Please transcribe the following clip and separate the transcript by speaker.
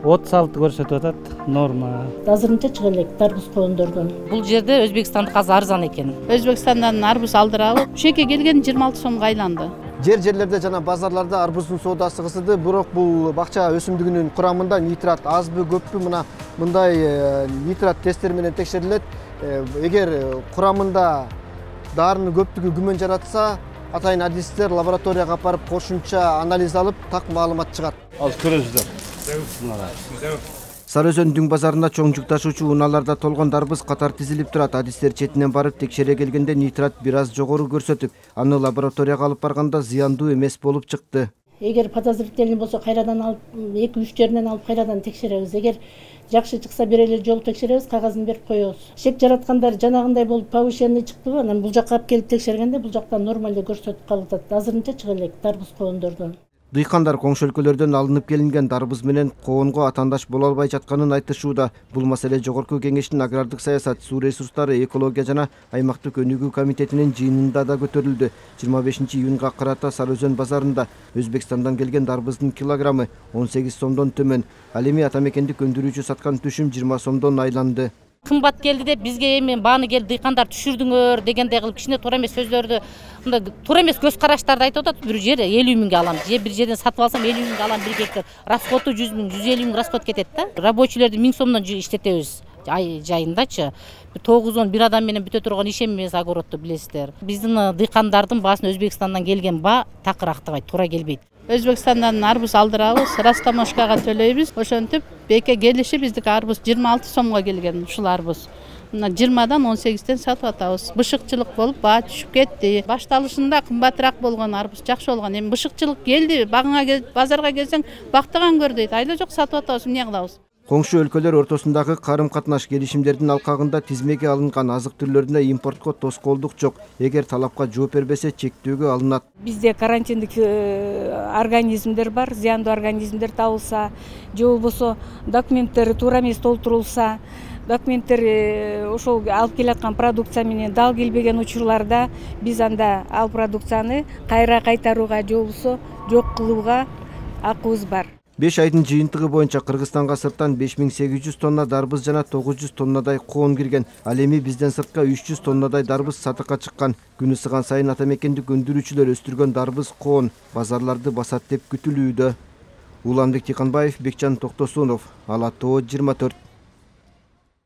Speaker 1: 36 көрсөтүп атат, норма.
Speaker 2: Азырынча чыга элек дарбыз коондордон.
Speaker 3: Бул жерде Өзбекстандык азы арзан экен.
Speaker 4: Өзбекстандан арбуз алдырабы. Шеке келген 26 сомго айланды.
Speaker 5: Жерлерде жана базарларда арбуздун соодасы кысылды, бирок бул бакча өсүмдүгүнүн курамында нитрат азбы, көппү мындай нитрат тесттери менен текшерилет. Эгер курамында дарынын көптүгү күмөн жаратса, атайын адистер лабораторияга алып барып кошумча анализ алып, так маалымат чыгат.
Speaker 1: Азыр көрөсүздөр.
Speaker 5: Сары Өзөн дүң базарында чоң жүк ташуучу унааларда толгон дарбыз катар тизилип турат. Адистер четинен барып текшере келгенде нитрат бир аз жогору көрсөтүп, аны лабораторияга алып барганда зыяндуу эмес болуп чыкты.
Speaker 2: Эгер подозрительный болсо кайрадан алып 2-3 жеринен алып кайрадан текшеребиз. Эгер жакшы чыкса бир эле жолу текшеребиз, кагазын берип коебуз. Шек жараткандар жанагындай болуп повышенный чыктыбы, анан бул жакка алып келип текшергенде бул жактан нормалдуу көрсөтүп калып атат. Азырынча чыга элек дарбыз коондордон.
Speaker 5: Дыйкандар коңшу өлкөлөрдөн алынып келинген дарбыз менен коонго атаандаш боло албай жатканын айтышууда. Бул маселе Жогорку Кеңештин агрардык саясат, суу ресурстары, экология жана аймактык өнүгүү комитетинин жыйынында да көтөрүлдү. 25-июнга карата Сары Өзөн базарында Өзбекстандан келген дарбыздын килограммы 18 сомдон төмөн. Ал эми ата мекендик өндүрүүчү саткан түшүм 20 сомдон айланды.
Speaker 3: Кымбат келди деп бизге эми бааны келди дыйкандар түшүрдүңөр дегендей кылып кичине туура эмес сөздөрдү, мындай туура эмес көз караштарды айтып атат. Бир жер 50 миңге алам, же бир жерден сатып алсам 50 миңге алам 1 гектар. Расходу 100 миң, 150 миң расход кетет да. Рабочийлерди 1000 сомдон иштетебиз. Ай жайындачы 9-10 бир адам менен бүтө турган иш эмес огородду билесиздер. Биздин дыйкандардын баасын Өзбекстандан келген баа такырактабайт, туура келбейт.
Speaker 4: Өзбекстандан арбуз алдырабыз, растаможкага төлөйбүз. Ошентип беке келиши биздики арбуз 26 сомго келген ушул арбуз. Мына 20дан 18ден сатып атабыз. Бышыкчылык болуп баа түшүп кетти. Башталышында кымбатыраак болгон арбуз жакшы болгон. Эми бышыкчылык келди, багыңа келип базарга келсең бактыган көр дейт. Айла жок сатып атабыз, эмне кылабыз?
Speaker 5: Коңшу өлкөлөр ортосундагы карым-катнаш келишимдердин алкагында тизмеге алынган азык түрлөрүнө импортко тоскоолдук жок. Эгер талапка жооп бербесе, чектөөгө алынат.
Speaker 6: Бизде карантиндик организмдер бар, зыяндуу организмдер табылса, же болбосо документтери туура эмес толтурулса, документтер ошол алып келаткан продукция менен дал келбеген учурларда биз анда ал продукцияны кайра кайтарууга же болбосо жок кылууга акыбыз бар.
Speaker 5: 5 айдын жыйынтыгы боюнча Кыргызстанга сырттан 5800 тонна дарбыз жана 900 тоннадай коон кирген. Ал эми бизден сыртка 300 тоннадай дарбыз сатыкка чыккан. Күнү сыган сайын ата мекендик өндүрүүчүлөр өстүргөн дарбыз коон базарларды басат деп күтүлүүдө. Уланбек Тиканбаев, Бекжан Токтосунов, Ала Тоо 24.